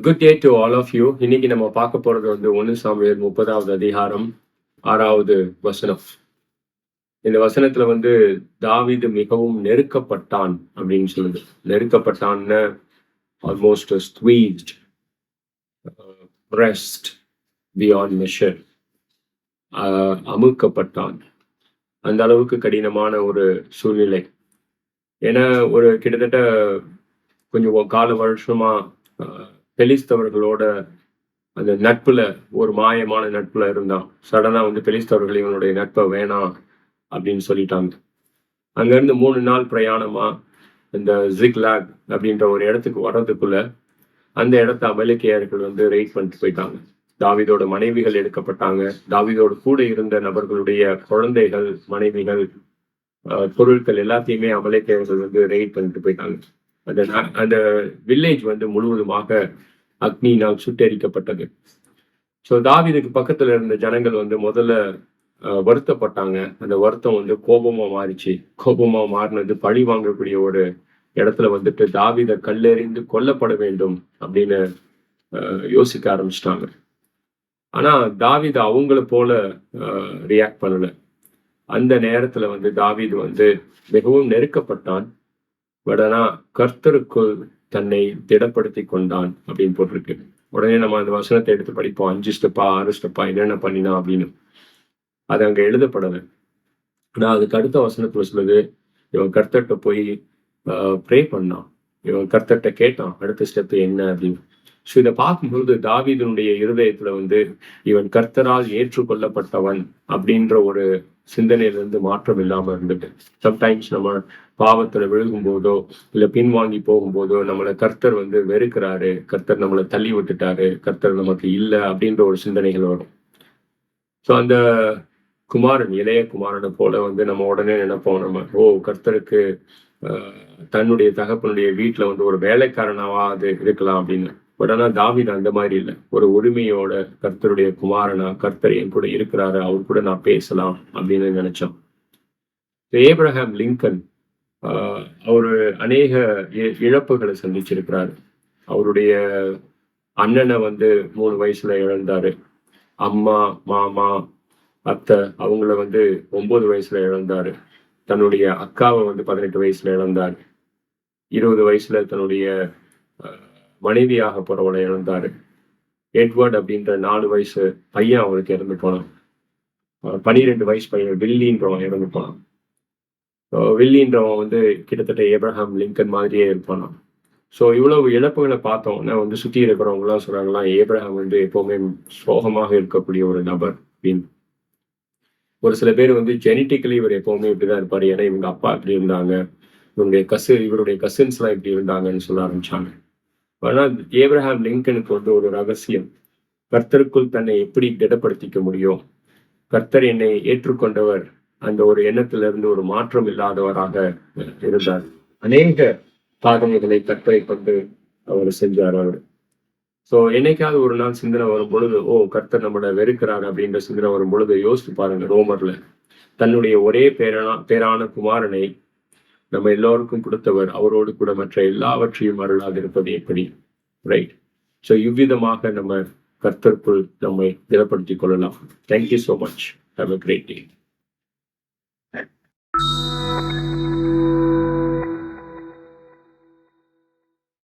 Good day to all of you. இன்னைக்கு நம்ம பார்க்க போறது வந்து 1 சாமுவேல் 30வது அதிகாரம் 6வது வசனம். இந்த வசனத்துல வந்து தாவீது மிகவும் நெருக்கப்பட்டான் அப்படின்னு சொல்லுது. நெருக்கப்பட்டான்னு ஆல்மோஸ்ட் ஸ்குவீஸ்ட், பிரஸ்ட் பியாண்ட் மெஷர், அமுக்கப்பட்டான். அந்த அளவுக்கு கடினமான ஒரு சூழ்நிலை. ஏன்னா ஒரு கிட்டத்தட்ட கொஞ்சம் கால வருஷமா பெலிஸ்தவர்களோட அந்த நட்புல ஒரு மாயமான நட்புல இருந்தான். சடனா வந்து பெலிஸ்தவர்கள் இவனுடைய நட்பை வேணாம் அப்படின்னு சொல்லிட்டாங்க. அங்கிருந்து 3 நாள் பிரயாணமா இந்த ஜிக்லாக் அப்படின்ற ஒரு இடத்துக்கு வர்றதுக்குள்ள அந்த இடத்த அமலேக்கியர்கள் வந்து ரெய்ட் பண்ணிட்டு போயிட்டாங்க. தாவீதோட மனைவிகள் எடுக்கப்பட்டாங்க. தாவீதோட கூட இருந்த நபர்களுடைய குழந்தைகள், மனைவிகள், பொருட்கள் எல்லாத்தையுமே அமலேக்கியர்கள் வந்து ரெய்ட் பண்ணிட்டு போயிட்டாங்க. அந்த வில்லேஜ் வந்து முழுவதுமாக அக்னியினால் சுட்டெரிக்கப்பட்டது. ஸோ தாவீதுக்கு பக்கத்துல இருந்த ஜனங்கள் வந்து முதல்ல வருத்தப்பட்டாங்க. அந்த வருத்தம் வந்து கோபமா மாறிச்சு. கோபமா மாறினது பழி வாங்கக்கூடிய ஒரு இடத்துல வந்துட்டு தாவீதை கல்லெறிந்து கொல்லப்பட வேண்டும் அப்படின்னு யோசிக்க ஆரம்பிச்சிட்டாங்க. ஆனா தாவீது அவங்கள போல ரியாக்ட் பண்ணல. அந்த நேரத்துல வந்து தாவீது வந்து மிகவும் நெருக்கப்பட்டான். பட் ஆனா கர்த்தருக்குள் தன்னை திடப்படுத்தி கொண்டான் அப்படின்னு போட்டிருக்கு. உடனே நம்ம அந்த வசனத்தை எடுத்து படிப்போம். 5 ஸ்டெப்பா 6 ஸ்டெப்பா என்னென்ன பண்ணினா அப்படின்னு. அது அங்க எழுதப்படலை. ஆனா அதுக்கு அடுத்த வசனத்துல சொல்லுது, இவன் கர்த்தர்கிட்ட போய் ப்ரே பண்ணான். இவன் கர்த்தர்கிட்ட கேட்டான் அடுத்த ஸ்டெப் என்ன அப்படின்னு. ஸோ இதை பார்க்கும்போது தாவீதனுடைய இருதயத்துல வந்து இவன் கர்த்தரால் ஏற்றுக்கொள்ளப்பட்டவன் அப்படின்ற ஒரு சிந்தனையிலிருந்து மாற்றம் இல்லாம இருந்துட்டு, சம்டைம்ஸ் நம்ம பாவத்துல விழுகும் போதோ இல்ல பின்வாங்கி போகும்போதோ நம்மளை கர்த்தர் வந்து வெறுக்கிறாரு, கர்த்தர் நம்மளை தள்ளி விட்டுட்டாரு, கர்த்தர் நமக்கு இல்லை அப்படின்ற ஒரு சிந்தனைகள் வரும். ஸோ அந்த குமாரன், இளைய குமாரனை போல வந்து நம்ம உடனே நினைப்போம், நம்ம கர்த்தருக்கு தன்னுடைய தகப்பனுடைய வீட்டுல வந்து ஒரு வேலைக்காரனாவா அது இருக்கலாம் அப்படின்னு. பட் ஆனா தாவீது அந்த மாதிரி இல்லை. ஒரு உரிமையோட கர்த்தருடைய குமாரனா, கர்த்தர் என் கூட இருக்கிறாரு, அவர் கூட நான் பேசலாம் அப்படின்னு நினைச்சோம். ஏப்ரஹாம் லிங்கன் அவரு அநேக இழப்புகளை சந்திச்சிருக்கிறாரு. அவருடைய அண்ணனை வந்து 3 வயசுல இழந்தாரு. அம்மா, மாமா, அத்தை அவங்கள வந்து 9 வயசுல இழந்தாரு. தன்னுடைய அக்காவை வந்து 18 வயசுல இழந்தாரு. 20 வயசுல தன்னுடைய மனைவியாக போறவளை இழந்தாரு. எட்வர்ட் அப்படின்ற 4 வயசு பையன் அவருக்கு இறந்து போனான். 12 வயசு பையன் வில்லின்றவன் இறந்து போனான். வில்லின்றவன் வந்து கிட்டத்தட்ட ஏப்ரஹாம் லிங்கன் மாதிரியே இருப்பானான். ஸோ இவ்வளவு இழப்புகளை பார்த்தோம்னா வந்து சுற்றி இருக்கிறவங்க எல்லாம் சொல்றாங்களாம், ஏப்ரஹாம் வந்து எப்பவுமே சோகமாக இருக்கக்கூடிய ஒரு நபர் அப்படின்னு. ஒரு சில பேர் வந்து ஜெனட்டிக்கலி இவர் எப்பவுமே இப்படிதான் இருப்பாரு, ஏன்னா இவங்க அப்பா இப்படி இருந்தாங்க, இவருடைய கசின்ஸ் எல்லாம் இப்படி இருந்தாங்கன்னு சொல்ல ஆரம்பிச்சாங்க. ஆனால் ஏப்ரஹாம் லிங்கனுக்கு வந்து ஒரு ரகசியம், கர்த்தருக்குள் தன்னை எப்படி திடப்படுத்திக்க முடியும், கர்த்தர் என்னை ஏற்றுக்கொண்டவர், அந்த ஒரு எண்ணத்திலிருந்து ஒரு மாற்றம் இல்லாதவராக இருந்தார். அநேக சாதனைகளை கர்த்தரை கொண்டு அவர் செஞ்சார் அவர். ஸோ என்னைக்காவது ஒரு நாள் சிந்தனை வரும் பொழுது, கர்த்தர் நம்மளை வெறுக்கிறார் அப்படின்ற சிந்தனை வரும் பொழுது யோசித்து பாருங்க. ரோமர்ல தன்னுடைய ஒரே பேரான குமாரனை நம்ம எல்லோருக்கும் கொடுத்தவர், அவரோடு கூட மற்ற எல்லாவற்றையும் அருளாதிருப்பது எப்படி, ரைட்? ஸோ இவ்விதமாக நம்ம கர்த்தருக்குள் நம்மை திடப்படுத்திக் கொள்ளலாம். Thank you so much. Have a great day.